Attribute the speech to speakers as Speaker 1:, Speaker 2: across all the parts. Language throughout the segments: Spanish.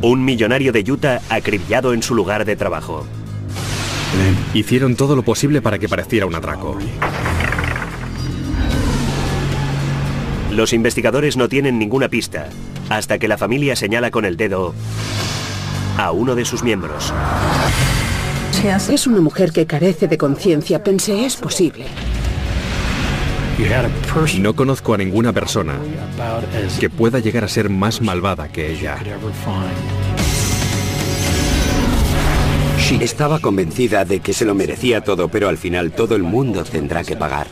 Speaker 1: Un millonario de Utah acribillado en su lugar de trabajo.
Speaker 2: Hicieron todo lo posible para que pareciera un atraco.
Speaker 1: Los investigadores no tienen ninguna pista, hasta que la familia señala con el dedo a uno de sus miembros.
Speaker 3: Es una mujer que carece de conciencia, pensé, es posible.
Speaker 2: No conozco a ninguna persona que pueda llegar a ser más malvada que ella.
Speaker 4: Estaba convencida de que se lo merecía todo, pero al final todo el mundo tendrá que pagar.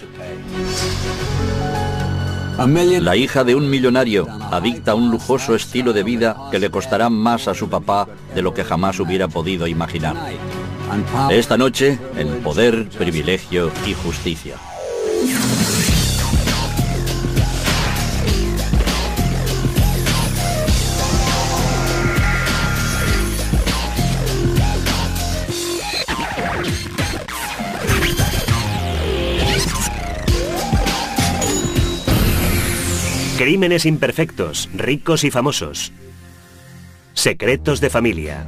Speaker 5: La hija de un millonario, adicta a un lujoso estilo de vida que le costará más a su papá de lo que jamás hubiera podido imaginar. Esta noche, en Poder, Privilegio y Justicia.
Speaker 1: Crímenes imperfectos, ricos y famosos. Secretos de familia.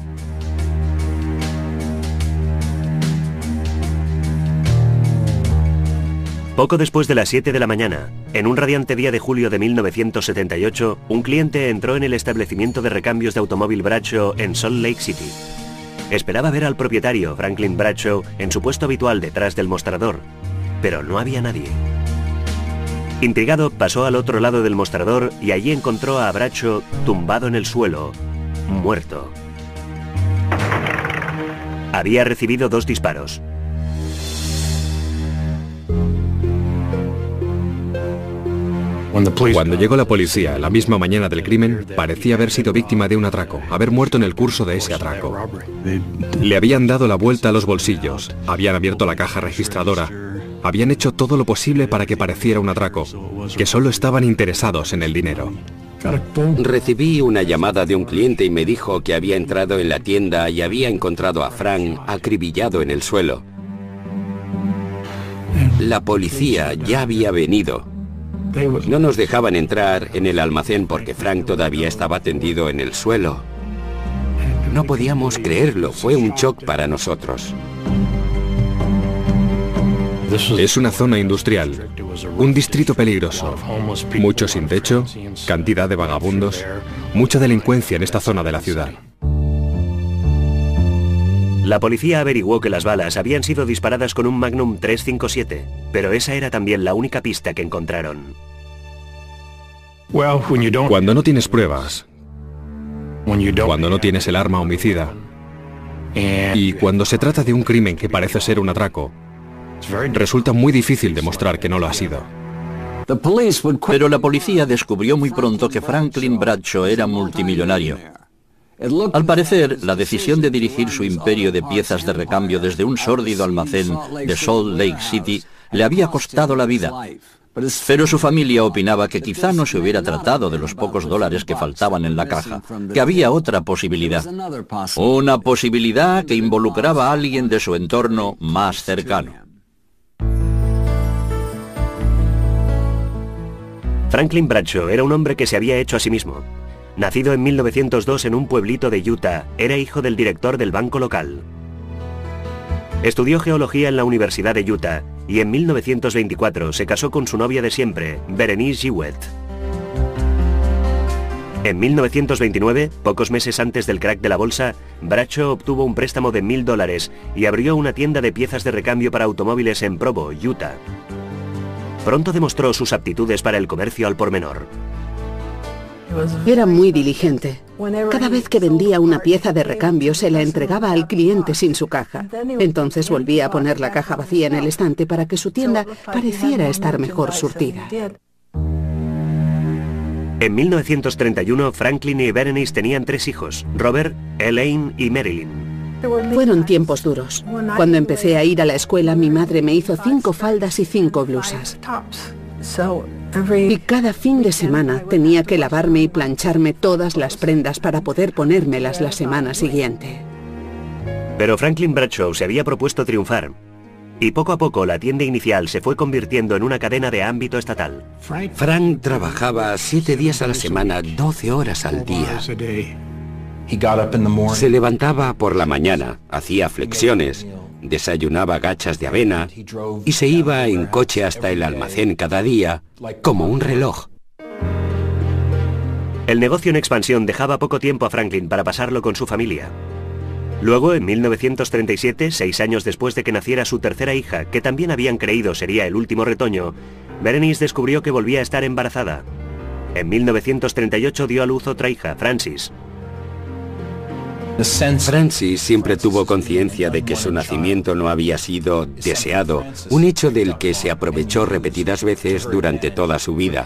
Speaker 1: Poco después de las 7 de la mañana, en un radiante día de julio de 1978, un cliente entró en el establecimiento de recambios de automóvil Bradshaw en Salt Lake City. Esperaba ver al propietario, Franklin Bradshaw, en su puesto habitual detrás del mostrador, pero no había nadie. Intrigado, pasó al otro lado del mostrador y allí encontró a Bradshaw tumbado en el suelo, muerto. Había recibido 2 disparos.
Speaker 2: Cuando llegó la policía la misma mañana del crimen, parecía haber sido víctima de un atraco, haber muerto en el curso de ese atraco. Le habían dado la vuelta a los bolsillos, habían abierto la caja registradora, habían hecho todo lo posible para que pareciera un atraco, que solo estaban interesados en el dinero.
Speaker 4: Recibí una llamada de un cliente y me dijo que había entrado en la tienda y había encontrado a Frank acribillado en el suelo. La policía ya había venido. No nos dejaban entrar en el almacén porque Frank todavía estaba tendido en el suelo. No podíamos creerlo, fue un shock para nosotros.
Speaker 2: Es una zona industrial, un distrito peligroso, muchos sin techo, cantidad de vagabundos, mucha delincuencia en esta zona de la ciudad.
Speaker 1: La policía averiguó que las balas habían sido disparadas con un Magnum 357, pero esa era también la única pista que encontraron.
Speaker 2: Cuando no tienes pruebas, cuando no tienes el arma homicida, y cuando se trata de un crimen que parece ser un atraco, resulta muy difícil demostrar que no lo ha sido.
Speaker 5: Pero la policía descubrió muy pronto que Franklin Bradshaw era multimillonario. Al parecer, la decisión de dirigir su imperio de piezas de recambio desde un sórdido almacén de Salt Lake City le había costado la vida. Pero su familia opinaba que quizá no se hubiera tratado de los pocos dólares que faltaban en la caja, que había otra posibilidad. Una posibilidad que involucraba a alguien de su entorno más cercano.
Speaker 1: Franklin Bradshaw era un hombre que se había hecho a sí mismo. Nacido en 1902 en un pueblito de Utah, era hijo del director del banco local. Estudió geología en la Universidad de Utah y en 1924 se casó con su novia de siempre, Berenice Jewett. En 1929, pocos meses antes del crack de la bolsa, Bradshaw obtuvo un préstamo de $1000 y abrió una tienda de piezas de recambio para automóviles en Provo, Utah. Pronto demostró sus aptitudes para el comercio al por menor.
Speaker 3: Era muy diligente. Cada vez que vendía una pieza de recambio se la entregaba al cliente sin su caja. Entonces volvía a poner la caja vacía en el estante para que su tienda pareciera estar mejor surtida.
Speaker 1: En 1931, Franklin y Berenice tenían 3 hijos, Robert, Elaine y Marilyn.
Speaker 3: Fueron tiempos duros. Cuando empecé a ir a la escuela, mi madre me hizo 5 faldas y 5 blusas. Y cada fin de semana tenía que lavarme y plancharme todas las prendas para poder ponérmelas la semana siguiente.
Speaker 1: Pero Franklin Bradshaw se había propuesto triunfar. Y poco a poco la tienda inicial se fue convirtiendo en una cadena de ámbito estatal.
Speaker 4: Frank trabajaba 7 días a la semana, 12 horas al día. Se levantaba por la mañana, hacía flexiones, desayunaba gachas de avena y se iba en coche hasta el almacén cada día, como un reloj.
Speaker 1: El negocio en expansión dejaba poco tiempo a Franklin para pasarlo con su familia. Luego, en 1937, 6 años después de que naciera su tercera hija, que también habían creído sería el último retoño, Berenice descubrió que volvía a estar embarazada. En 1938 dio a luz otra hija, Frances.
Speaker 4: Frances siempre tuvo conciencia de que su nacimiento no había sido deseado, un hecho del que se aprovechó repetidas veces durante toda su vida.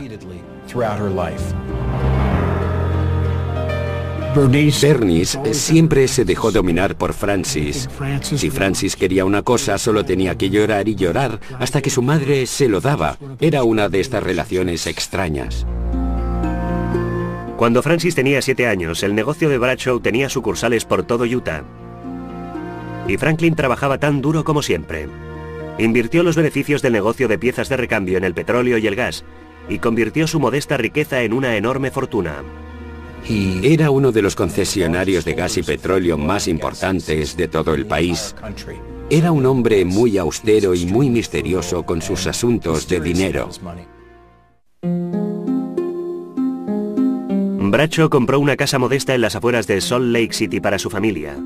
Speaker 4: Bernice siempre se dejó dominar por Frances. Si Frances quería una cosa, solo tenía que llorar y llorar hasta que su madre se lo daba. Era una de estas relaciones extrañas.
Speaker 1: Cuando Frances tenía 7 años, el negocio de Bradshaw tenía sucursales por todo Utah. Y Franklin trabajaba tan duro como siempre. Invirtió los beneficios del negocio de piezas de recambio en el petróleo y el gas, y convirtió su modesta riqueza en una enorme fortuna.
Speaker 4: Era uno de los concesionarios de gas y petróleo más importantes de todo el país. Era un hombre muy austero y muy misterioso con sus asuntos de dinero.
Speaker 1: Bradshaw compró una casa modesta en las afueras de Salt Lake City para su familia.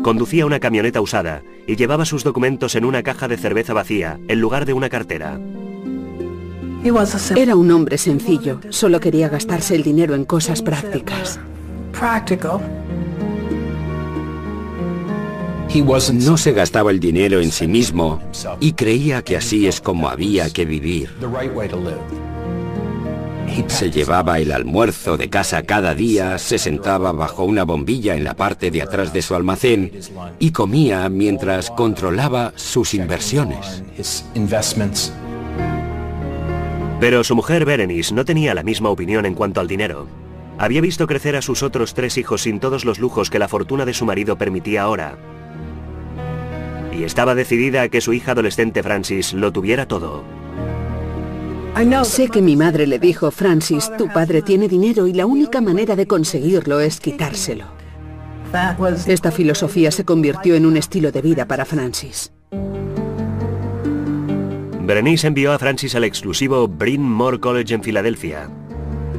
Speaker 1: Conducía una camioneta usada y llevaba sus documentos en una caja de cerveza vacía, en lugar de una cartera.
Speaker 3: Era un hombre sencillo, solo quería gastarse el dinero en cosas prácticas.
Speaker 4: No se gastaba el dinero en sí mismo y creía que así es como había que vivir. Se llevaba el almuerzo de casa cada día, se sentaba bajo una bombilla en la parte de atrás de su almacén y comía mientras controlaba sus inversiones.
Speaker 1: Pero su mujer Berenice no tenía la misma opinión en cuanto al dinero. Había visto crecer a sus otros 3 hijos sin todos los lujos que la fortuna de su marido permitía ahora. Y estaba decidida a que su hija adolescente Frances lo tuviera todo.
Speaker 3: Sé que mi madre le dijo, Frances, tu padre tiene dinero y la única manera de conseguirlo es quitárselo. Esta filosofía se convirtió en un estilo de vida para Frances.
Speaker 1: Berenice envió a Frances al exclusivo Bryn Mawr College en Filadelfia,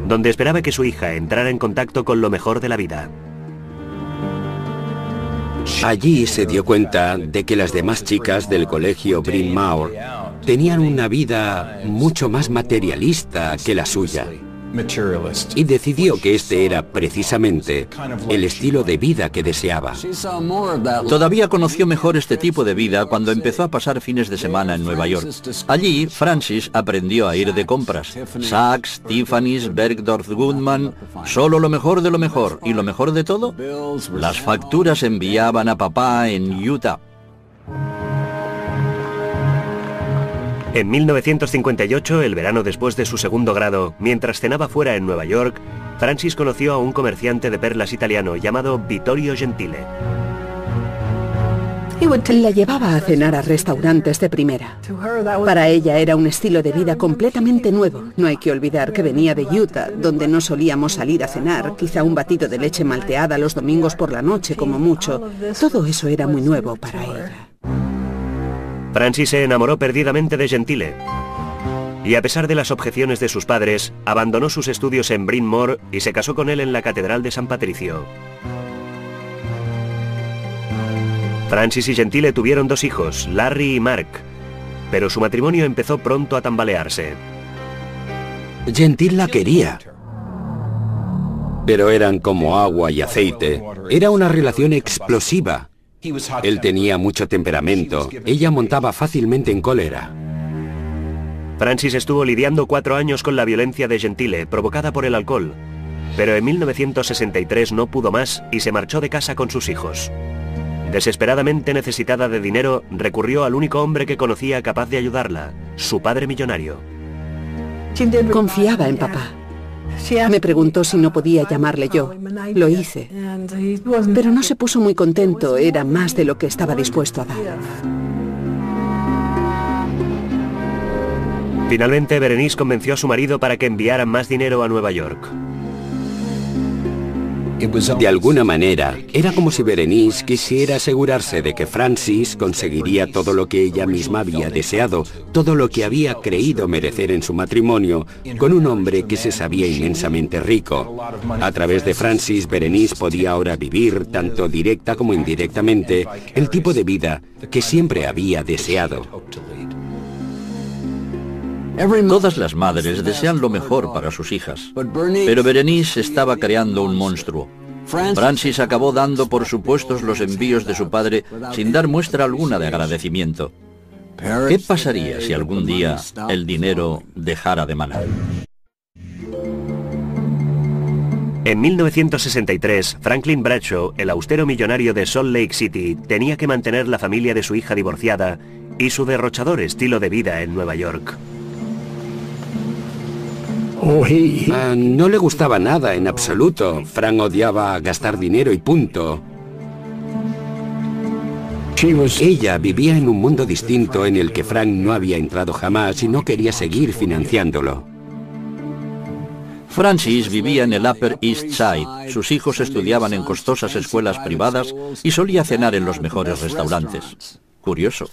Speaker 1: donde esperaba que su hija entrara en contacto con lo mejor de la vida.
Speaker 4: Allí se dio cuenta de que las demás chicas del colegio Bryn Mawr tenían una vida mucho más materialista que la suya. Y decidió que este era precisamente el estilo de vida que deseaba.
Speaker 5: Todavía conoció mejor este tipo de vida cuando empezó a pasar fines de semana en Nueva York. Allí, Frances aprendió a ir de compras. Saks, Tiffany's, Bergdorf Goodman, solo lo mejor de lo mejor. ¿Y lo mejor de todo? Las facturas enviaban a papá en Utah.
Speaker 1: En 1958, el verano después de su segundo grado, mientras cenaba fuera en Nueva York, Frances conoció a un comerciante de perlas italiano llamado Vittorio Gentile.
Speaker 3: La llevaba a cenar a restaurantes de primera. Para ella era un estilo de vida completamente nuevo. No hay que olvidar que venía de Utah, donde no solíamos salir a cenar, quizá un batido de leche malteada los domingos por la noche como mucho. Todo eso era muy nuevo para ella.
Speaker 1: Frances se enamoró perdidamente de Gentile. Y a pesar de las objeciones de sus padres, abandonó sus estudios en Bryn Mawr y se casó con él en la Catedral de San Patricio. Frances y Gentile tuvieron 2 hijos, Larry y Mark, pero su matrimonio empezó pronto a tambalearse.
Speaker 4: Gentile la quería, pero eran como agua y aceite. Era una relación explosiva. Él tenía mucho temperamento, ella montaba fácilmente en cólera.
Speaker 1: Frances estuvo lidiando 4 años con la violencia de Gentile, provocada por el alcohol, pero en 1963 no pudo más y se marchó de casa con sus hijos. Desesperadamente necesitada de dinero, recurrió al único hombre que conocía capaz de ayudarla, su padre millonario.
Speaker 3: Confiaba en papá. Me preguntó si no podía llamarle yo. Lo hice. Pero no se puso muy contento, era más de lo que estaba dispuesto a dar.
Speaker 1: Finalmente, Berenice convenció a su marido para que enviaran más dinero a Nueva York.
Speaker 4: De alguna manera, era como si Berenice quisiera asegurarse de que Francis conseguiría todo lo que ella misma había deseado, todo lo que había creído merecer en su matrimonio, con un hombre que se sabía inmensamente rico. A través de Francis, Berenice podía ahora vivir, tanto directa como indirectamente, el tipo de vida que siempre había deseado.
Speaker 5: Todas las madres desean lo mejor para sus hijas, pero Berenice estaba creando un monstruo. Francis acabó dando por supuestos los envíos de su padre sin dar muestra alguna de agradecimiento. ¿Qué pasaría si algún día el dinero dejara de manar?
Speaker 1: En 1963, Franklin Bradshaw, el austero millonario de Salt Lake City, tenía que mantener la familia de su hija divorciada y su derrochador estilo de vida en Nueva York.
Speaker 4: No le gustaba nada en absoluto. Frank odiaba gastar dinero y punto. Ella vivía en un mundo distinto en el que Frank no había entrado jamás y no quería seguir financiándolo.
Speaker 5: Francis vivía en el Upper East Side. Sus hijos estudiaban en costosas escuelas privadas y solía cenar en los mejores restaurantes. Curioso.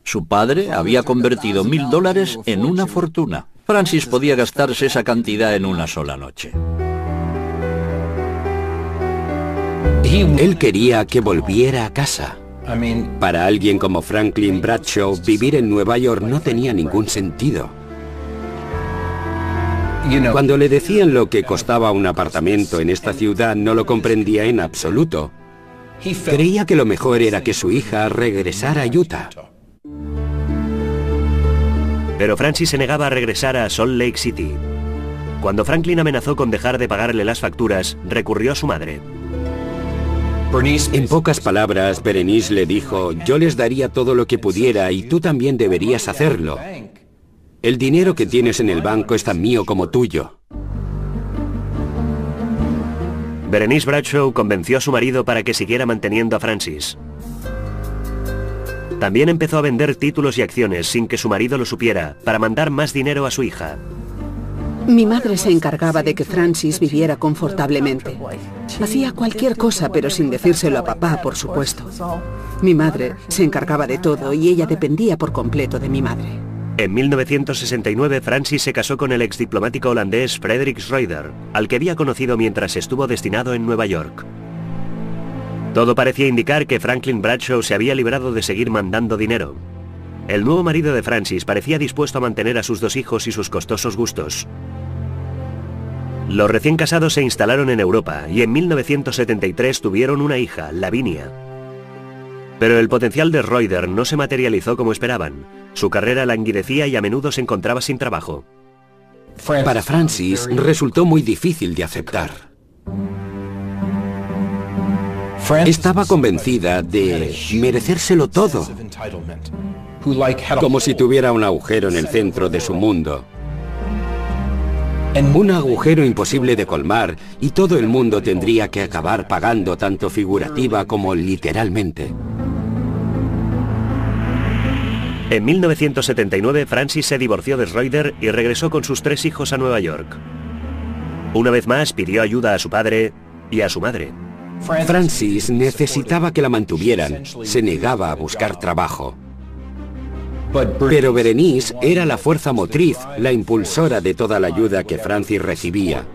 Speaker 5: Su padre había convertido $1000 en una fortuna. Francis podía gastarse esa cantidad en una sola noche.
Speaker 4: Él quería que volviera a casa. Para alguien como Franklin Bradshaw, vivir en Nueva York no tenía ningún sentido. Cuando le decían lo que costaba un apartamento en esta ciudad, no lo comprendía en absoluto. Creía que lo mejor era que su hija regresara a Utah.
Speaker 1: Pero Francis se negaba a regresar a Salt Lake City. Cuando Franklin amenazó con dejar de pagarle las facturas, recurrió a su madre.
Speaker 4: En pocas palabras, Berenice le dijo: yo les daría todo lo que pudiera y tú también deberías hacerlo. El dinero que tienes en el banco es tan mío como tuyo.
Speaker 1: Berenice Bradshaw convenció a su marido para que siguiera manteniendo a Francis. También empezó a vender títulos y acciones sin que su marido lo supiera, para mandar más dinero a su hija.
Speaker 3: Mi madre se encargaba de que Francis viviera confortablemente. Hacía cualquier cosa, pero sin decírselo a papá, por supuesto. Mi madre se encargaba de todo y ella dependía por completo de mi madre.
Speaker 1: En 1969, Francis se casó con el exdiplomático holandés Frederik Schroeder, al que había conocido mientras estuvo destinado en Nueva York. Todo parecía indicar que Franklin Bradshaw se había librado de seguir mandando dinero. El nuevo marido de Francis parecía dispuesto a mantener a sus 2 hijos y sus costosos gustos. Los recién casados se instalaron en Europa y en 1973 tuvieron una hija, Lavinia. Pero el potencial de Schroeder no se materializó como esperaban. Su carrera languidecía y a menudo se encontraba sin trabajo.
Speaker 4: Para Francis resultó muy difícil de aceptar. Estaba convencida de merecérselo todo, como si tuviera un agujero en el centro de su mundo. Un agujero imposible de colmar y todo el mundo tendría que acabar pagando tanto figurativa como literalmente.
Speaker 1: En 1979, Francis se divorció de Schroeder y regresó con sus 3 hijos a Nueva York. Una vez más pidió ayuda a su padre y a su madre.
Speaker 4: Francis necesitaba que la mantuvieran, se negaba a buscar trabajo. Pero Berenice era la fuerza motriz, la impulsora de toda la ayuda que Francis recibía.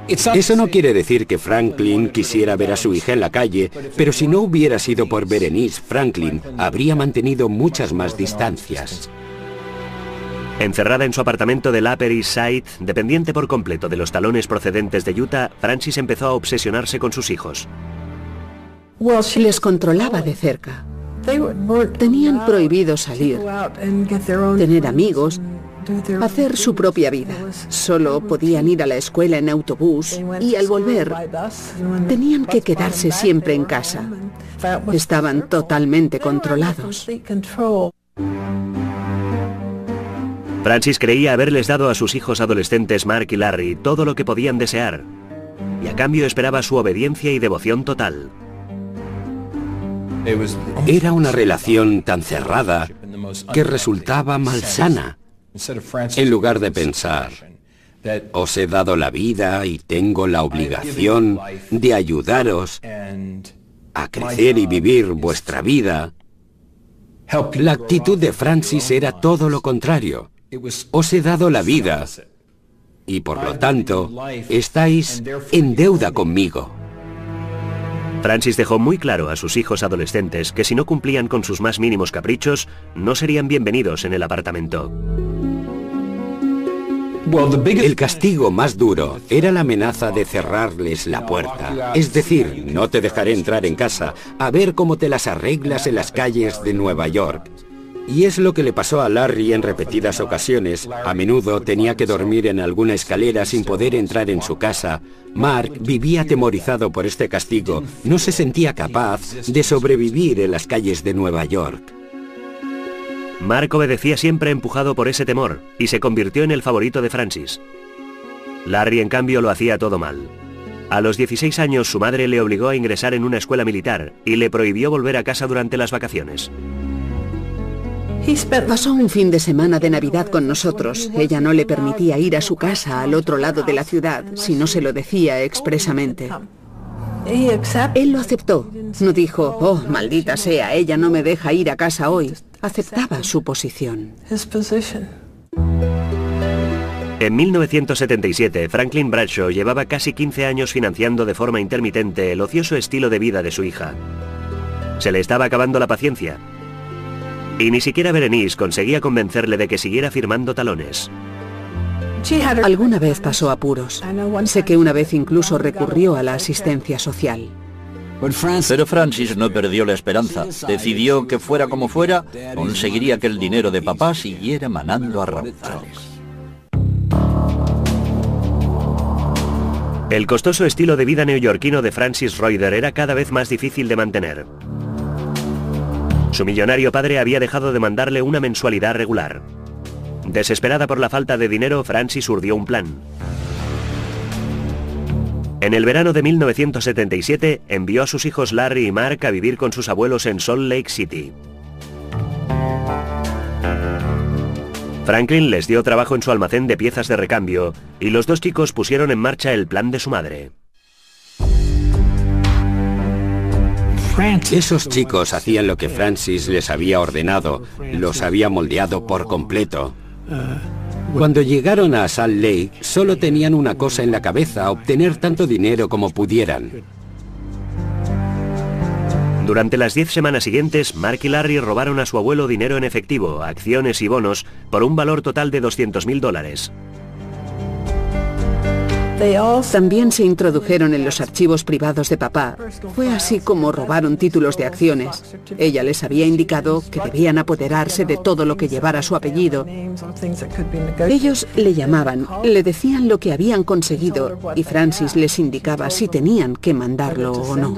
Speaker 4: Eso no quiere decir que Franklin quisiera ver a su hija en la calle, pero si no hubiera sido por Berenice, Franklin habría mantenido muchas más distancias.
Speaker 1: Encerrada en su apartamento del Upper East Side, dependiente por completo de los talones procedentes de Utah, Francis empezó a obsesionarse con sus hijos.
Speaker 3: Les controlaba de cerca. Tenían prohibido salir, tener amigos, hacer su propia vida. Solo podían ir a la escuela en autobús y al volver tenían que quedarse siempre en casa. Estaban totalmente controlados.
Speaker 1: Francis creía haberles dado a sus hijos adolescentes Mark y Larry todo lo que podían desear, y a cambio esperaba su obediencia y devoción total.
Speaker 4: Era una relación tan cerrada que resultaba malsana. En lugar de pensar, Os he dado la vida y tengo la obligación de ayudaros a crecer y vivir vuestra vida. La actitud de Francis era todo lo contrario. Os he dado la vida y por lo tanto estáis en deuda conmigo.
Speaker 1: Francis dejó muy claro a sus hijos adolescentes que si no cumplían con sus más mínimos caprichos, no serían bienvenidos en el apartamento.
Speaker 4: El castigo más duro era la amenaza de cerrarles la puerta. Es decir, no te dejaré entrar en casa, a ver cómo te las arreglas en las calles de Nueva York. Y es lo que le pasó a Larry en repetidas ocasiones. A menudo tenía que dormir en alguna escalera sin poder entrar en su casa. Mark vivía atemorizado por este castigo. No se sentía capaz de sobrevivir en las calles de Nueva York.
Speaker 1: Mark obedecía siempre empujado por ese temor y se convirtió en el favorito de Francis. Larry, en cambio, lo hacía todo mal. A los 16 años su madre le obligó a ingresar en una escuela militar y le prohibió volver a casa durante las vacaciones.
Speaker 3: Pasó un fin de semana de Navidad con nosotros. Ella no le permitía ir a su casa al otro lado de la ciudad si no se lo decía expresamente. Él lo aceptó. No dijo, oh, maldita sea, ella no me deja ir a casa hoy. Aceptaba su posición.
Speaker 1: En 1977, Franklin Bradshaw llevaba casi 15 años financiando de forma intermitente el ocioso estilo de vida de su hija. Se le estaba acabando la paciencia. Y ni siquiera Berenice conseguía convencerle de que siguiera firmando talones.
Speaker 3: Alguna vez pasó apuros. Sé que una vez incluso recurrió a la asistencia social.
Speaker 5: Pero Francis no perdió la esperanza. Decidió que fuera como fuera, conseguiría que el dinero de papá siguiera manando a raudales.
Speaker 1: El costoso estilo de vida neoyorquino de Francis Reuter era cada vez más difícil de mantener. Su millonario padre había dejado de mandarle una mensualidad regular. Desesperada por la falta de dinero, Francis urdió un plan. En el verano de 1977, envió a sus hijos Larry y Mark a vivir con sus abuelos en Salt Lake City. Franklin les dio trabajo en su almacén de piezas de recambio y los dos chicos pusieron en marcha el plan de su madre.
Speaker 4: Esos chicos hacían lo que Francis les había ordenado, los había moldeado por completo. Cuando llegaron a Salt Lake, solo tenían una cosa en la cabeza, obtener tanto dinero como pudieran.
Speaker 1: Durante las 10 semanas siguientes, Mark y Larry robaron a su abuelo dinero en efectivo, acciones y bonos, por un valor total de $200.000.
Speaker 3: También se introdujeron en los archivos privados de papá. Fue así como robaron títulos de acciones. Ella les había indicado que debían apoderarse de todo lo que llevara su apellido. Ellos le llamaban, le decían lo que habían conseguido y Francis les indicaba si tenían que mandarlo o no.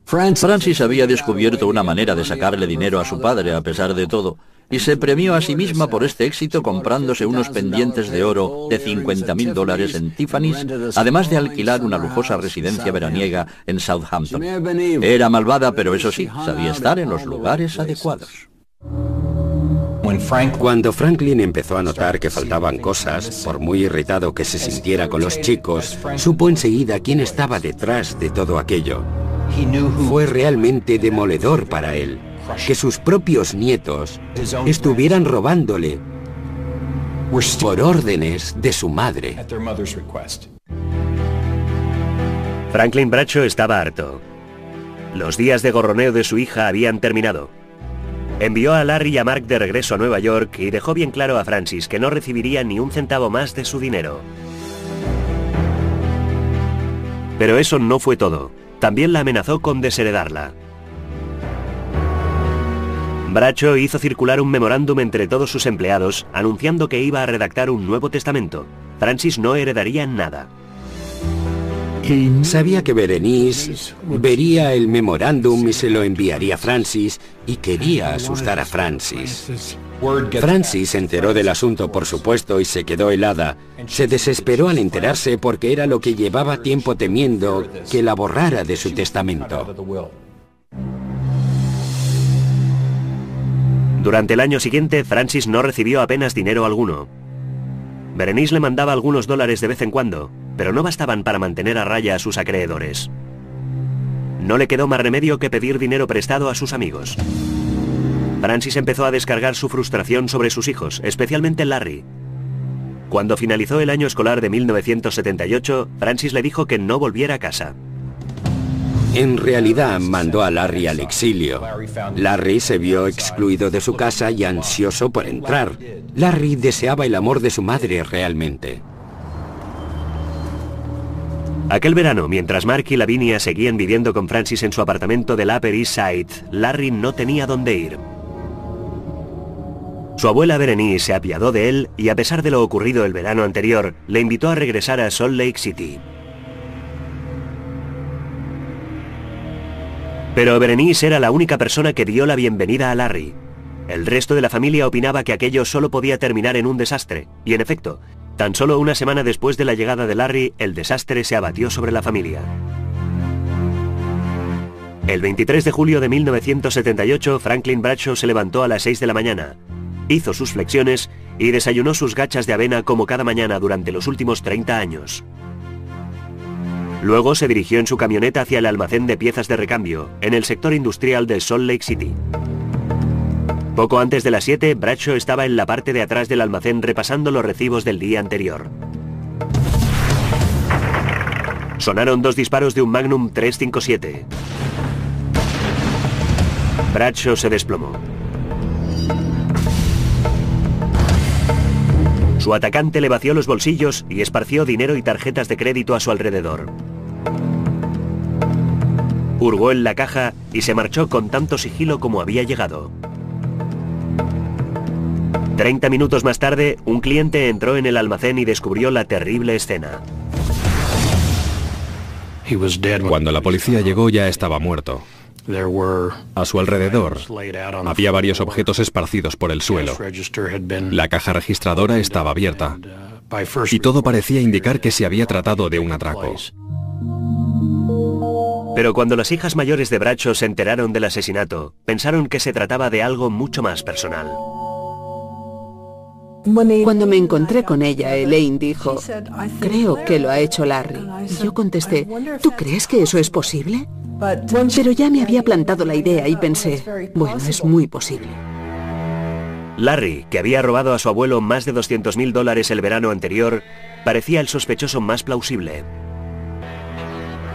Speaker 5: Francis había descubierto una manera de sacarle dinero a su padre a pesar de todo, y se premió a sí misma por este éxito comprándose unos pendientes de oro de $50.000 en Tiffany's, además de alquilar una lujosa residencia veraniega en Southampton. Era malvada, pero eso sí, sabía estar en los lugares adecuados.
Speaker 4: Cuando Franklin empezó a notar que faltaban cosas, por muy irritado que se sintiera con los chicos, supo enseguida quién estaba detrás de todo aquello. Fue realmente demoledor para él que sus propios nietos estuvieran robándole por órdenes de su madre.
Speaker 1: Franklin Bradshaw estaba harto. Los días de gorroneo de su hija habían terminado. Envió a Larry y a Mark de regreso a Nueva York y dejó bien claro a Francis que no recibiría ni un centavo más de su dinero. Pero eso no fue todo. También la amenazó con desheredarla. Bradshaw hizo circular un memorándum entre todos sus empleados anunciando que iba a redactar un nuevo testamento. Francis no heredaría nada.
Speaker 4: Sabía que Berenice vería el memorándum y se lo enviaría a Francis y quería asustar a Francis. Francis se enteró del asunto, por supuesto, y se quedó helada. Se desesperó al enterarse porque era lo que llevaba tiempo temiendo que la borrara de su testamento.
Speaker 1: Durante el año siguiente, Francis no recibió apenas dinero alguno. Berenice le mandaba algunos dólares de vez en cuando, pero no bastaban para mantener a raya a sus acreedores. No le quedó más remedio que pedir dinero prestado a sus amigos. Francis empezó a descargar su frustración sobre sus hijos, especialmente Larry. Cuando finalizó el año escolar de 1978, Francis le dijo que no volviera a casa.
Speaker 4: En realidad mandó a Larry al exilio. Larry se vio excluido de su casa y ansioso por entrar. Larry deseaba el amor de su madre realmente.
Speaker 1: Aquel verano, mientras Mark y Lavinia seguían viviendo con Francis en su apartamento del Upper East Side, Larry no tenía dónde ir. Su abuela Berenice se apiadó de él y, a pesar de lo ocurrido el verano anterior, le invitó a regresar a Salt Lake City. Pero Berenice era la única persona que dio la bienvenida a Larry. El resto de la familia opinaba que aquello solo podía terminar en un desastre, y en efecto, tan solo una semana después de la llegada de Larry, el desastre se abatió sobre la familia. El 23 de julio de 1978, Franklin Bradshaw se levantó a las 6 de la mañana, hizo sus flexiones y desayunó sus gachas de avena como cada mañana durante los últimos 30 años. Luego se dirigió en su camioneta hacia el almacén de piezas de recambio, en el sector industrial de Salt Lake City. Poco antes de las 7, Bradshaw estaba en la parte de atrás del almacén repasando los recibos del día anterior. Sonaron 2 disparos de un Magnum 357. Bradshaw se desplomó. Su atacante le vació los bolsillos y esparció dinero y tarjetas de crédito a su alrededor. Hurgó en la caja y se marchó con tanto sigilo como había llegado. 30 minutos más tarde, un cliente entró en el almacén y descubrió la terrible escena.
Speaker 2: Cuando la policía llegó ya estaba muerto. A su alrededor había varios objetos esparcidos por el suelo. La caja registradora estaba abierta y todo parecía indicar que se había tratado de un atraco.
Speaker 1: Pero cuando las hijas mayores de Bradshaw se enteraron del asesinato, pensaron que se trataba de algo mucho más personal.
Speaker 3: Cuando me encontré con ella, Elaine dijo, creo que lo ha hecho Larry. Y yo contesté, ¿tú crees que eso es posible? Pero ya me había plantado la idea y pensé, bueno, es muy posible.
Speaker 1: Larry, que había robado a su abuelo más de $200.000 el verano anterior, parecía el sospechoso más plausible.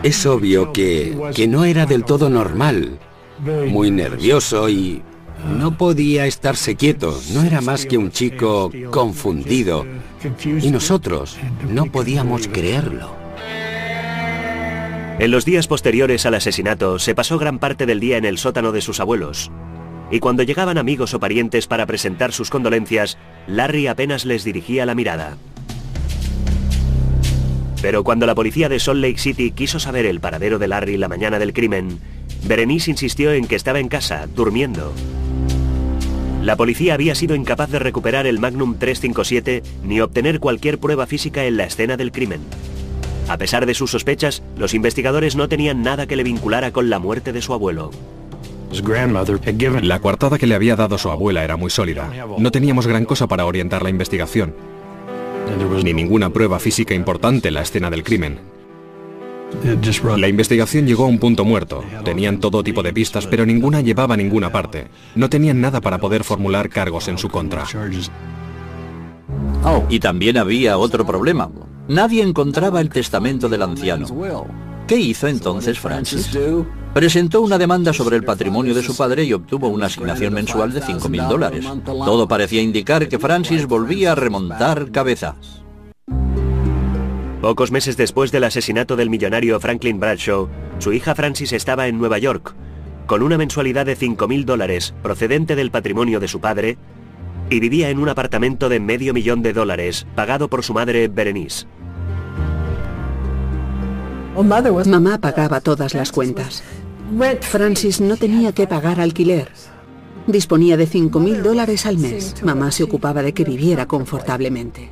Speaker 4: Es obvio que no era del todo normal. Muy nervioso y no podía estarse quieto. No era más que un chico confundido. Y nosotros no podíamos creerlo.
Speaker 1: En los días posteriores al asesinato, se pasó gran parte del día en el sótano de sus abuelos. Y cuando llegaban amigos o parientes para presentar sus condolencias, Larry apenas les dirigía la mirada. Pero cuando la policía de Salt Lake City quiso saber el paradero de Larry la mañana del crimen, Berenice insistió en que estaba en casa, durmiendo. La policía había sido incapaz de recuperar el Magnum 357 ni obtener cualquier prueba física en la escena del crimen. A pesar de sus sospechas, los investigadores no tenían nada que le vinculara con la muerte de su abuelo.
Speaker 2: La coartada que le había dado su abuela era muy sólida. No teníamos gran cosa para orientar la investigación, ni ninguna prueba física importante en la escena del crimen. La investigación llegó a un punto muerto. Tenían todo tipo de pistas, pero ninguna llevaba a ninguna parte. No tenían nada para poder formular cargos en su contra.
Speaker 5: Y también había otro problema. Nadie encontraba el testamento del anciano. ¿Qué hizo entonces Francis? Presentó una demanda sobre el patrimonio de su padre y obtuvo una asignación mensual de $5.000. Todo parecía indicar que Francis volvía a remontar cabeza.
Speaker 1: Pocos meses después del asesinato del millonario Franklin Bradshaw, su hija Francis estaba en Nueva York, con una mensualidad de $5.000 procedente del patrimonio de su padre, y vivía en un apartamento de $500,000 pagado por su madre Berenice.
Speaker 3: Mamá pagaba todas las cuentas. Francis no tenía que pagar alquiler. Disponía de $5.000 al mes. Mamá se ocupaba de que viviera confortablemente.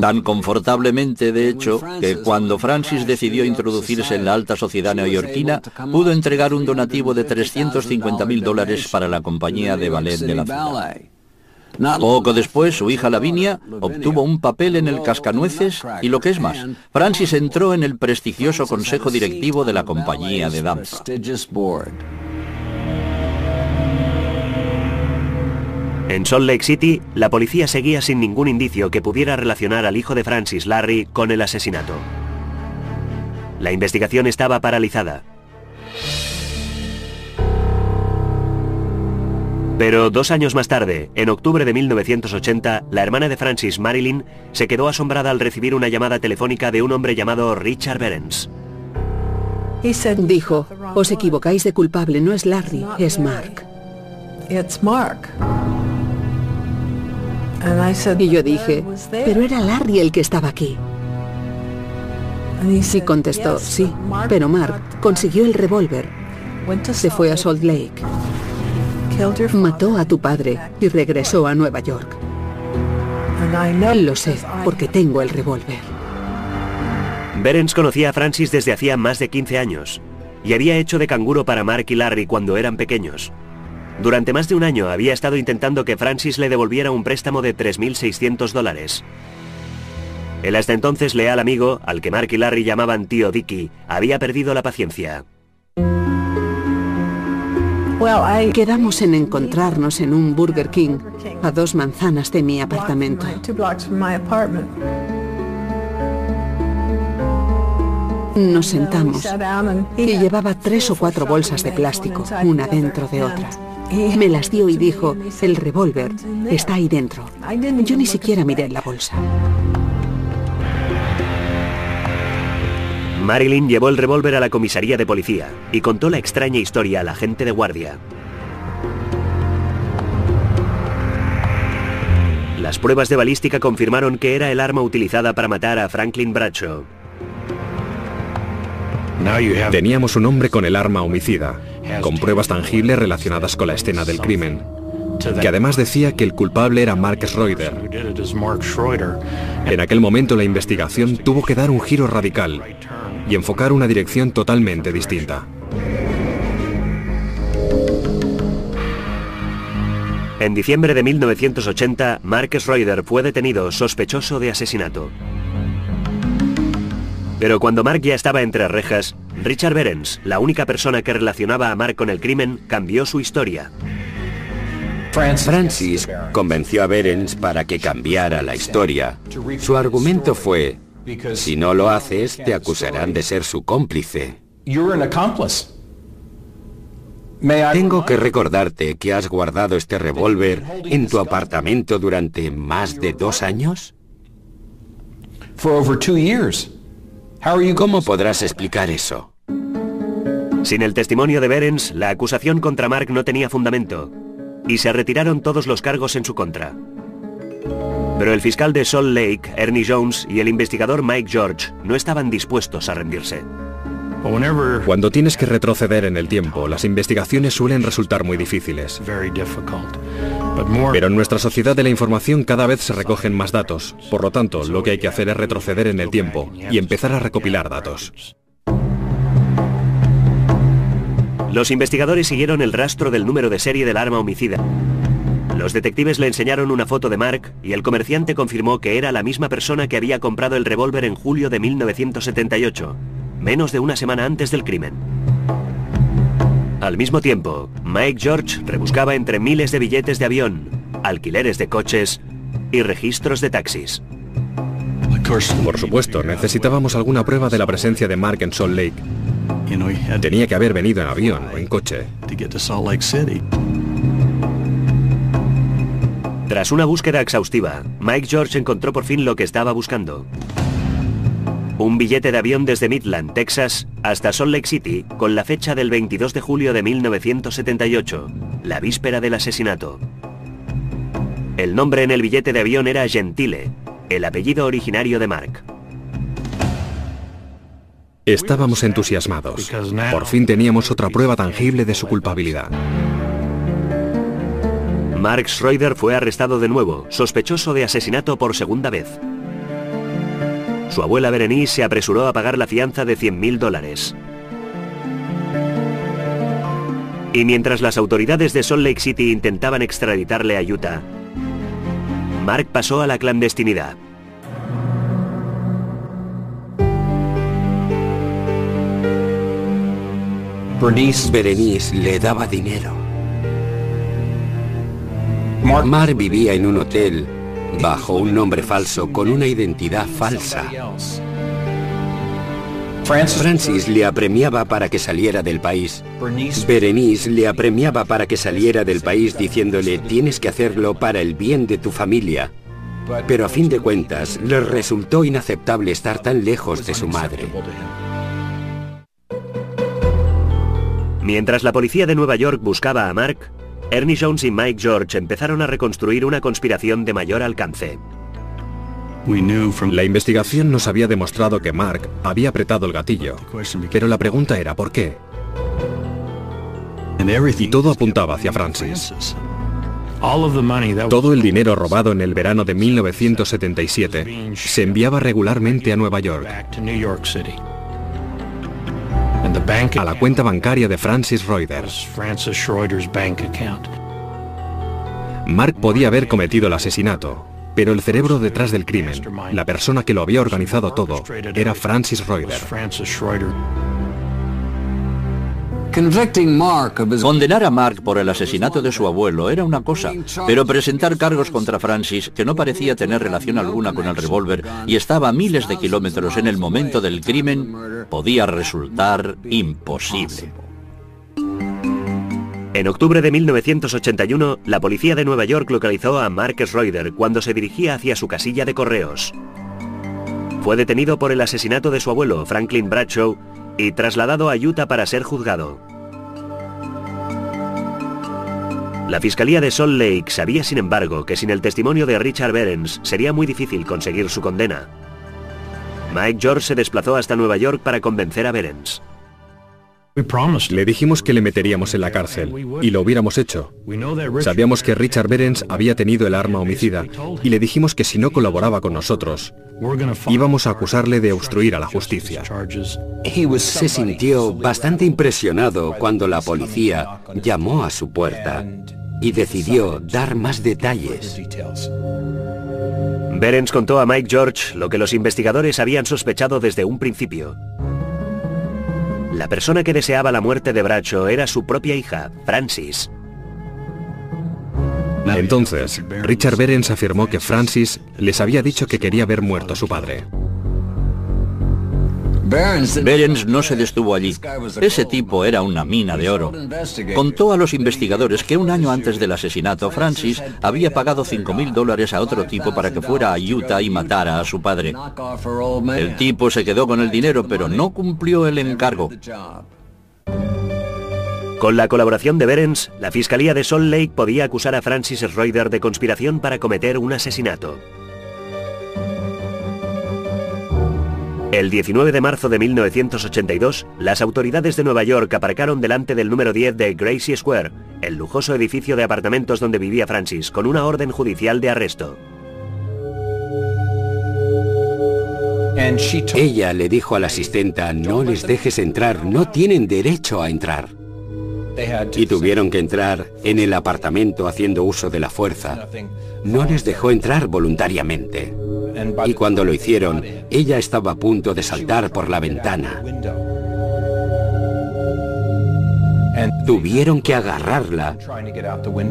Speaker 5: Tan confortablemente, de hecho, que cuando Francis decidió introducirse en la alta sociedad neoyorquina, pudo entregar un donativo de $350.000 para la compañía de ballet de la ciudad. Poco después, su hija Lavinia obtuvo un papel en el Cascanueces y, lo que es más, Francis entró en el prestigioso consejo directivo de la compañía de danza.
Speaker 1: En Salt Lake City, la policía seguía sin ningún indicio que pudiera relacionar al hijo de Francis, Larry, con el asesinato. La investigación estaba paralizada. Pero 2 años más tarde, en octubre de 1980, la hermana de Francis, Marilyn, se quedó asombrada al recibir una llamada telefónica de un hombre llamado Richard Behrens.
Speaker 3: Dijo, os equivocáis de culpable, no es Larry, es Mark. Y yo dije, pero era Larry el que estaba aquí. Y contestó, sí, pero Mark consiguió el revólver. Se fue a Salt Lake. Mató a tu padre y regresó a Nueva York. Lo sé, porque tengo el revólver.
Speaker 1: Behrens conocía a Francis desde hacía más de 15 años y había hecho de canguro para Mark y Larry cuando eran pequeños. Durante más de un año había estado intentando que Francis le devolviera un préstamo de $3.600. El hasta entonces leal amigo, al que Mark y Larry llamaban tío Dickie, había perdido la paciencia.
Speaker 3: Quedamos en encontrarnos en un Burger King a 2 manzanas de mi apartamento. Nos sentamos y llevaba 3 o 4 bolsas de plástico, una dentro de otra. Me las dio y dijo, el revólver está ahí dentro. Yo ni siquiera miré la bolsa.
Speaker 1: Marilyn llevó el revólver a la comisaría de policía y contó la extraña historia al agente de guardia. Las pruebas de balística confirmaron que era el arma utilizada para matar a Franklin Bradshaw.
Speaker 2: Teníamos un hombre con el arma homicida, con pruebas tangibles relacionadas con la escena del crimen, que además decía que el culpable era Mark Schroeder. En aquel momento la investigación tuvo que dar un giro radical y enfocar una dirección totalmente distinta.
Speaker 1: En diciembre de 1980, Mark Schroeder fue detenido sospechoso de asesinato. Pero cuando Mark ya estaba entre rejas, Richard Behrens, la única persona que relacionaba a Mark con el crimen, cambió su historia.
Speaker 4: Francis convenció a Behrens para que cambiara la historia. Su argumento fue, si no lo haces, te acusarán de ser su cómplice. Tengo que recordarte que has guardado este revólver en tu apartamento durante más de 2 años. ¿Cómo podrás explicar eso?
Speaker 1: Sin el testimonio de Behrens, la acusación contra Mark no tenía fundamento y se retiraron todos los cargos en su contra. Pero el fiscal de Salt Lake, Ernie Jones, y el investigador Mike George no estaban dispuestos a rendirse.
Speaker 2: Cuando tienes que retroceder en el tiempo, las investigaciones suelen resultar muy difíciles. Pero en nuestra sociedad de la información cada vez se recogen más datos. Por lo tanto, lo que hay que hacer es retroceder en el tiempo y empezar a recopilar datos.
Speaker 1: Los investigadores siguieron el rastro del número de serie del arma homicida. Los detectives le enseñaron una foto de Mark y el comerciante confirmó que era la misma persona que había comprado el revólver en julio de 1978, menos de una semana antes del crimen. Al mismo tiempo, Mike George rebuscaba entre miles de billetes de avión, alquileres de coches y registros de taxis.
Speaker 2: Por supuesto, necesitábamos alguna prueba de la presencia de Mark en Salt Lake. Tenía que haber venido en avión o en coche.
Speaker 1: Tras una búsqueda exhaustiva, Mike George encontró por fin lo que estaba buscando. Un billete de avión desde Midland, Texas, hasta Salt Lake City, con la fecha del 22 de julio de 1978, la víspera del asesinato. El nombre en el billete de avión era Gentile, el apellido originario de Mark.
Speaker 2: Estábamos entusiasmados. Por fin teníamos otra prueba tangible de su culpabilidad.
Speaker 1: Mark Schroeder fue arrestado de nuevo, sospechoso de asesinato por segunda vez. Su abuela Berenice se apresuró a pagar la fianza de $100.000. Y mientras las autoridades de Salt Lake City intentaban extraditarle a Utah, Mark pasó a la clandestinidad.
Speaker 4: Berenice le daba dinero. Mark vivía en un hotel bajo un nombre falso, con una identidad falsa. Francis le apremiaba para que saliera del país. Berenice le apremiaba para que saliera del país diciéndole: tienes que hacerlo para el bien de tu familia. Pero a fin de cuentas, le resultó inaceptable estar tan lejos de su madre.
Speaker 1: Mientras la policía de Nueva York buscaba a Mark, Ernie Jones y Mike George empezaron a reconstruir una conspiración de mayor alcance.
Speaker 2: La investigación nos había demostrado que Mark había apretado el gatillo, pero la pregunta era ¿por qué? Y todo apuntaba hacia Francis. Todo el dinero robado en el verano de 1977 se enviaba regularmente a Nueva York, a la cuenta bancaria de Francis Reuter. Mark podía haber cometido el asesinato, pero el cerebro detrás del crimen, la persona que lo había organizado todo, era Francis Reuter.
Speaker 5: Condenar a Mark por el asesinato de su abuelo era una cosa, pero presentar cargos contra Francis, que no parecía tener relación alguna con el revólver y estaba a miles de kilómetros en el momento del crimen, podía resultar imposible.
Speaker 1: En octubre de 1981, la policía de Nueva York localizó a Marcus Reuter cuando se dirigía hacia su casilla de correos. Fue detenido por el asesinato de su abuelo, Franklin Bradshaw, y trasladado a Utah para ser juzgado. La Fiscalía de Salt Lake sabía, sin embargo, que sin el testimonio de Richard Behrens sería muy difícil conseguir su condena. Mike George se desplazó hasta Nueva York para convencer a Behrens.
Speaker 2: Le dijimos que le meteríamos en la cárcel, y lo hubiéramos hecho. Sabíamos que Richard Behrens había tenido el arma homicida, y le dijimos que si no colaboraba con nosotros, íbamos a acusarle de obstruir a la justicia.
Speaker 4: Se sintió bastante impresionado cuando la policía llamó a su puerta y decidió dar más detalles.
Speaker 1: Behrens contó a Mike George lo que los investigadores habían sospechado desde un principio. La persona que deseaba la muerte de Bradshaw era su propia hija, Francis.
Speaker 2: Entonces, Richard Behrens afirmó que Francis les había dicho que quería ver muerto a su padre.
Speaker 5: Behrens no se detuvo allí. Ese tipo era una mina de oro. Contó a los investigadores que un año antes del asesinato, Francis había pagado $5.000 a otro tipo para que fuera a Utah y matara a su padre. El tipo se quedó con el dinero, pero no cumplió el encargo.
Speaker 1: Con la colaboración de Behrens, la Fiscalía de Salt Lake podía acusar a Francis Reuter de conspiración para cometer un asesinato. El 19 de marzo de 1982, las autoridades de Nueva York aparcaron delante del número 10 de Gracie Square, el lujoso edificio de apartamentos donde vivía Francis, con una orden judicial de arresto.
Speaker 4: Ella le dijo a la asistenta: no les dejes entrar, no tienen derecho a entrar. Y tuvieron que entrar en el apartamento haciendo uso de la fuerza. No les dejó entrar voluntariamente. Y cuando lo hicieron, ella estaba a punto de saltar por la ventana. Tuvieron que agarrarla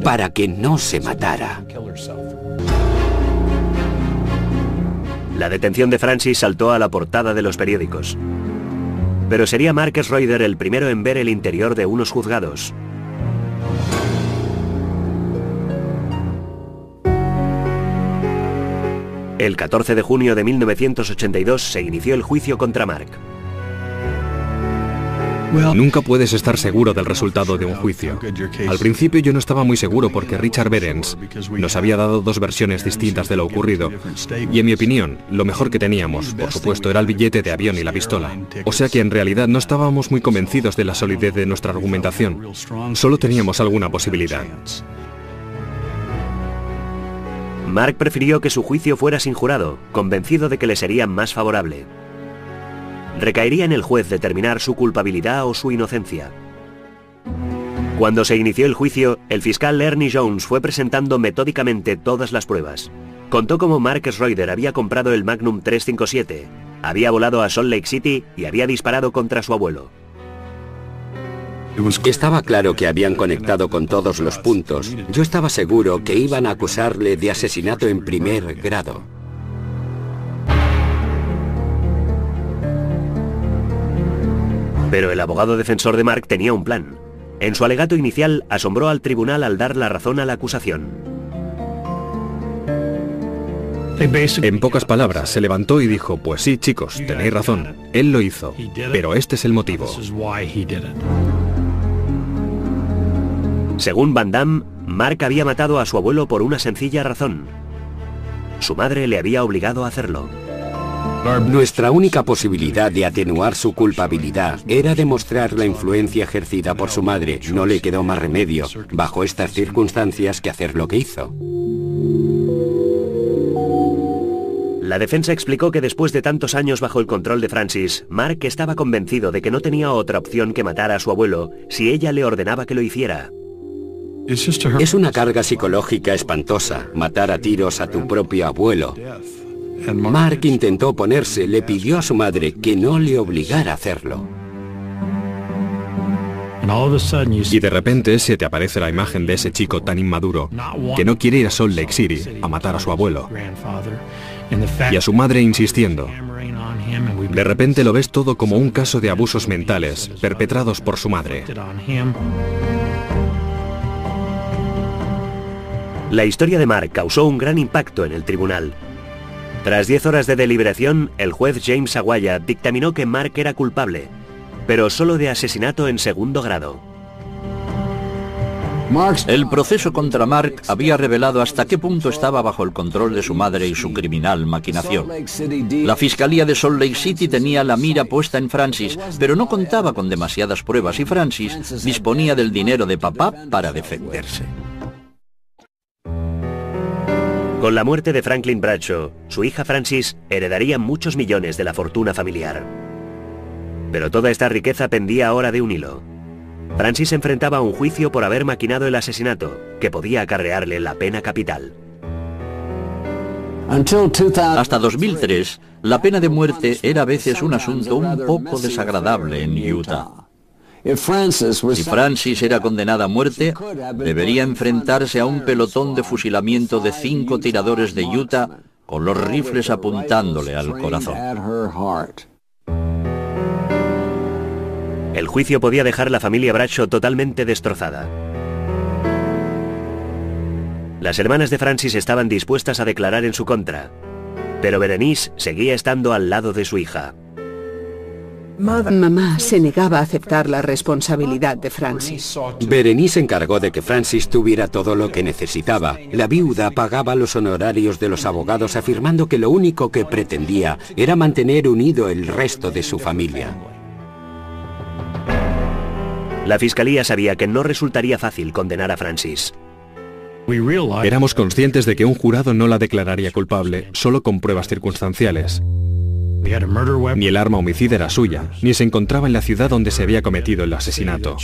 Speaker 4: para que no se matara.
Speaker 1: La detención de Francis saltó a la portada de los periódicos. Pero sería Marcus Reuter el primero en ver el interior de unos juzgados. El 14 de junio de 1982 se inició el juicio contra Mark.
Speaker 2: Nunca puedes estar seguro del resultado de un juicio. Al principio yo no estaba muy seguro porque Richard Behrens nos había dado dos versiones distintas de lo ocurrido. Y en mi opinión, lo mejor que teníamos, por supuesto, era el billete de avión y la pistola. O sea que en realidad no estábamos muy convencidos de la solidez de nuestra argumentación. Solo teníamos alguna posibilidad.
Speaker 1: Mark prefirió que su juicio fuera sin jurado, convencido de que le sería más favorable. Recaería en el juez determinar su culpabilidad o su inocencia. Cuando se inició el juicio, el fiscal Ernie Jones fue presentando metódicamente todas las pruebas. Contó cómo Mark Schroeder había comprado el Magnum 357, había volado a Salt Lake City y había disparado contra su abuelo.
Speaker 4: Estaba claro que habían conectado con todos los puntos. Yo estaba seguro que iban a acusarle de asesinato en primer grado.
Speaker 1: Pero el abogado defensor de Mark tenía un plan. En su alegato inicial asombró al tribunal al dar la razón a la acusación.
Speaker 2: En pocas palabras, se levantó y dijo, pues sí, chicos, tenéis razón, él lo hizo, pero este es el motivo.
Speaker 1: Según Van Damme, Mark había matado a su abuelo por una sencilla razón. Su madre le había obligado a hacerlo.
Speaker 4: Nuestra única posibilidad de atenuar su culpabilidad era demostrar la influencia ejercida por su madre. No le quedó más remedio, bajo estas circunstancias, que hacer lo que hizo.
Speaker 1: La defensa explicó que después de tantos años bajo el control de Francis, Mark estaba convencido de que no tenía otra opción que matar a su abuelo si ella le ordenaba que lo hiciera.
Speaker 4: Es una carga psicológica espantosa, matar a tiros a tu propio abuelo. Mark intentó oponerse, le pidió a su madre que no le obligara a hacerlo.
Speaker 2: Y de repente se te aparece la imagen de ese chico tan inmaduro que no quiere ir a Salt Lake City a matar a su abuelo. Y a su madre insistiendo. De repente lo ves todo como un caso de abusos mentales perpetrados por su madre.
Speaker 1: La historia de Mark causó un gran impacto en el tribunal. Tras 10 horas de deliberación, el juez James Aguaya dictaminó que Mark era culpable, pero solo de asesinato en segundo grado.
Speaker 5: El proceso contra Mark había revelado hasta qué punto estaba bajo el control de su madre y su criminal maquinación. La Fiscalía de Salt Lake City tenía la mira puesta en Francis, pero no contaba con demasiadas pruebas y Francis disponía del dinero de papá para defenderse.
Speaker 1: Con la muerte de Franklin Bradshaw, su hija Francis heredaría muchos millones de la fortuna familiar. Pero toda esta riqueza pendía ahora de un hilo. Francis se enfrentaba a un juicio por haber maquinado el asesinato, que podía acarrearle la pena capital.
Speaker 5: Hasta 2003, la pena de muerte era a veces un asunto un poco desagradable en Utah. Si Francis era condenada a muerte, debería enfrentarse a un pelotón de fusilamiento de 5 tiradores de Utah con los rifles apuntándole al corazón.
Speaker 1: El juicio podía dejar la familia Bradshaw totalmente destrozada. Las hermanas de Francis estaban dispuestas a declarar en su contra, pero Berenice seguía estando al lado de su hija.
Speaker 3: Mamá se negaba a aceptar la responsabilidad de Francis.
Speaker 4: Berenice se encargó de que Francis tuviera todo lo que necesitaba. La viuda pagaba los honorarios de los abogados afirmando que lo único que pretendía era mantener unido el resto de su familia.
Speaker 1: La fiscalía sabía que no resultaría fácil condenar a Francis.
Speaker 2: Éramos conscientes de que un jurado no la declararía culpable solo con pruebas circunstanciales. Ni el arma homicida era suya, ni se encontraba en la ciudad donde se había cometido el asesinato.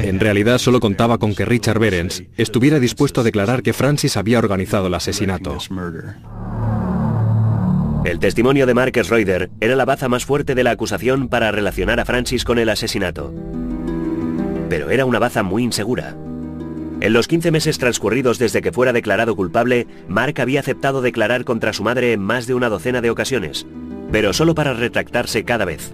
Speaker 2: En realidad solo contaba con que Richard Behrens estuviera dispuesto a declarar que Francis había organizado el asesinato.
Speaker 1: El testimonio de Mark Schroeder era la baza más fuerte de la acusación para relacionar a Francis con el asesinato. Pero era una baza muy insegura. En los 15 meses transcurridos desde que fuera declarado culpable, Mark había aceptado declarar contra su madre en más de una docena de ocasiones, pero solo para retractarse cada vez.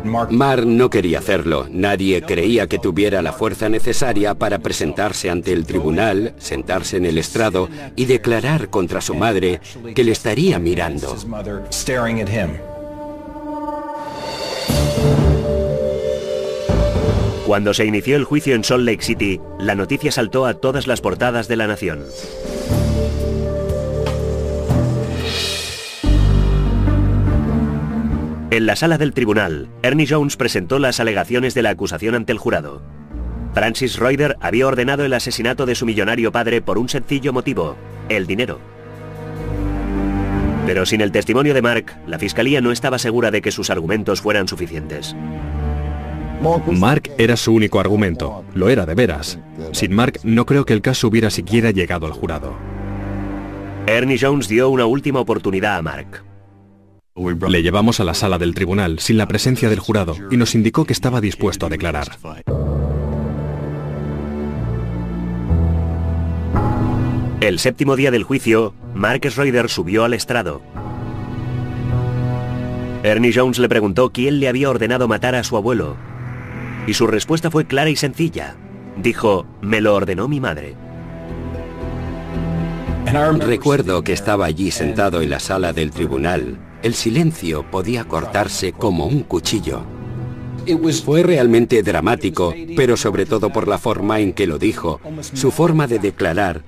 Speaker 4: Mark no quería hacerlo. Nadie creía que tuviera la fuerza necesaria para presentarse ante el tribunal, sentarse en el estrado y declarar contra su madre que le estaría mirando.
Speaker 1: Cuando se inició el juicio en Salt Lake City, la noticia saltó a todas las portadas de La Nación. En la sala del tribunal, Ernie Jones presentó las alegaciones de la acusación ante el jurado. Francis Schroeder había ordenado el asesinato de su millonario padre por un sencillo motivo: el dinero. Pero sin el testimonio de Mark, la fiscalía no estaba segura de que sus argumentos fueran suficientes.
Speaker 2: Mark era su único argumento. Lo era de veras. Sin Mark, no creo que el caso hubiera siquiera llegado al jurado.
Speaker 1: Ernie Jones dio una última oportunidad a Mark.
Speaker 2: Le llevamos a la sala del tribunal, sin la presencia del jurado, y nos indicó que estaba dispuesto a declarar.
Speaker 1: El séptimo día del juicio, Mark Schroeder subió al estrado. Ernie Jones le preguntó quién le había ordenado matar a su abuelo. Y su respuesta fue clara y sencilla. Dijo, me lo ordenó mi madre.
Speaker 4: Recuerdo que estaba allí sentado en la sala del tribunal. El silencio podía cortarse como un cuchillo. Fue realmente dramático, pero sobre todo por la forma en que lo dijo, su forma de declarar,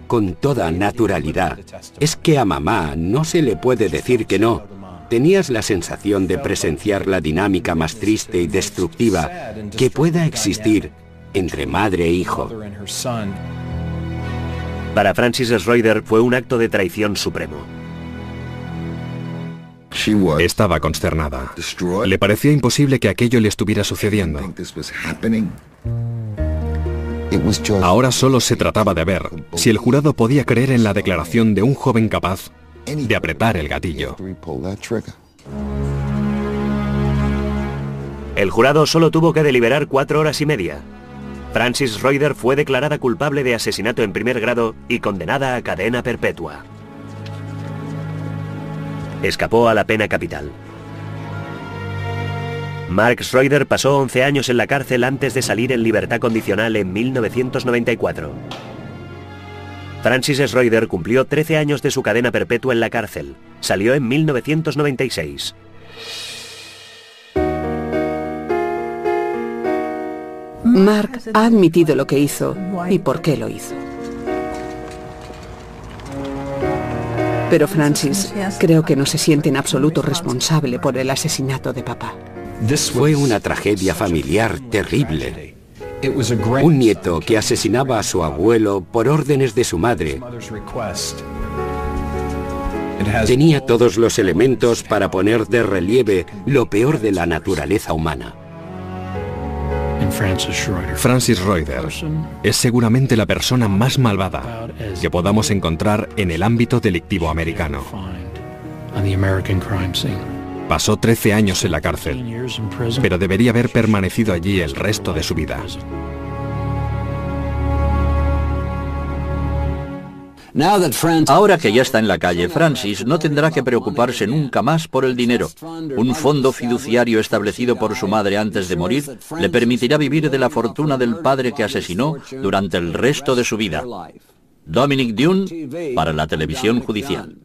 Speaker 4: con toda naturalidad. Es que a mamá no se le puede decir que no. Tenías la sensación de presenciar la dinámica más triste y destructiva que pueda existir entre madre e hijo.
Speaker 1: Para Francis Schroeder fue un acto de traición supremo.
Speaker 2: Estaba consternada. Le parecía imposible que aquello le estuviera sucediendo. Ahora solo se trataba de ver si el jurado podía creer en la declaración de un joven capaz de apretar el gatillo.
Speaker 1: El jurado solo tuvo que deliberar 4 horas y media. Francis Schroeder fue declarada culpable de asesinato en primer grado y condenada a cadena perpetua. Escapó a la pena capital. Mark Schroeder pasó 11 años en la cárcel antes de salir en libertad condicional en 1994. Francis Schroeder cumplió 13 años de su cadena perpetua en la cárcel. Salió en 1996.
Speaker 3: Mark ha admitido lo que hizo y por qué lo hizo. Pero Francis creo que no se siente en absoluto responsable por el asesinato de papá.
Speaker 4: Fue una tragedia familiar terrible. Un nieto que asesinaba a su abuelo por órdenes de su madre. Tenía todos los elementos para poner de relieve lo peor de la naturaleza humana.
Speaker 2: Francis Schroeder es seguramente la persona más malvada que podamos encontrar en el ámbito delictivo americano. Pasó 13 años en la cárcel, pero debería haber permanecido allí el resto de su vida.
Speaker 5: Ahora que ya está en la calle, Francis no tendrá que preocuparse nunca más por el dinero. Un fondo fiduciario establecido por su madre antes de morir le permitirá vivir de la fortuna del padre que asesinó durante el resto de su vida. Dominic Dunne, para la televisión judicial.